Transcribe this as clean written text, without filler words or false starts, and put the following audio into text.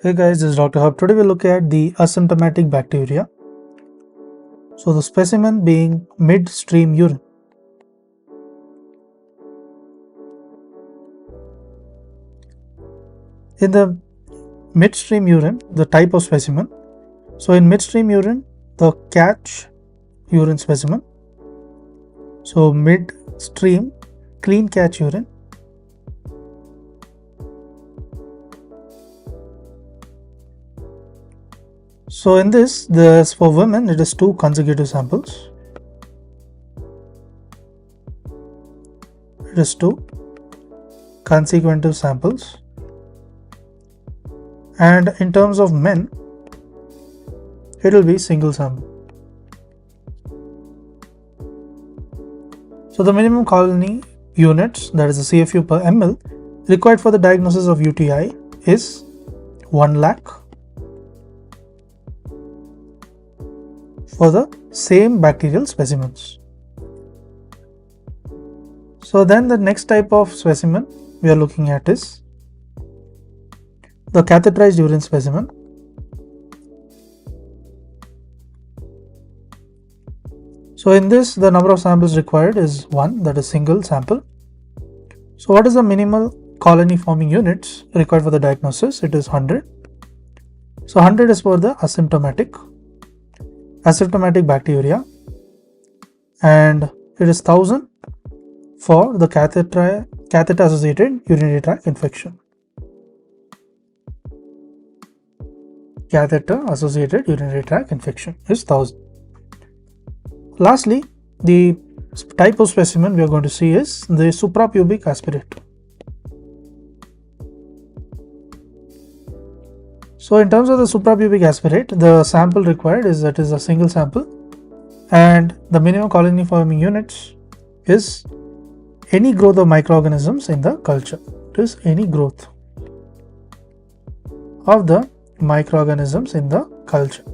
Hey guys, this is Dr. Hub. Today we'll look at the asymptomatic bacteria. So the specimen being midstream urine. In the midstream urine, the type of specimen. So in midstream urine, the catch urine specimen. So midstream clean catch urine. So in this, for women, it is 2 consecutive samples. It is 2 consecutive samples. And in terms of men, it will be single sample. So the minimum colony units, that is the CFU per ml, required for the diagnosis of UTI is 1 lakh for the same bacterial specimens. So then the next type of specimen we are looking at is the catheterized urine specimen. So in this, the number of samples required is 1, that is single sample. So what is the minimal colony forming units required for the diagnosis? It is 100. So 100 is for the asymptomatic bacteria, and it is 1000 for the catheter associated urinary tract infection. Catheter associated urinary tract infection is 1000. Lastly, the type of specimen we are going to see is the suprapubic aspirate. So in terms of the suprapubic aspirate, the sample required is a single sample, and the minimum colony forming units is any growth of microorganisms in the culture. It is any growth of the microorganisms in the culture.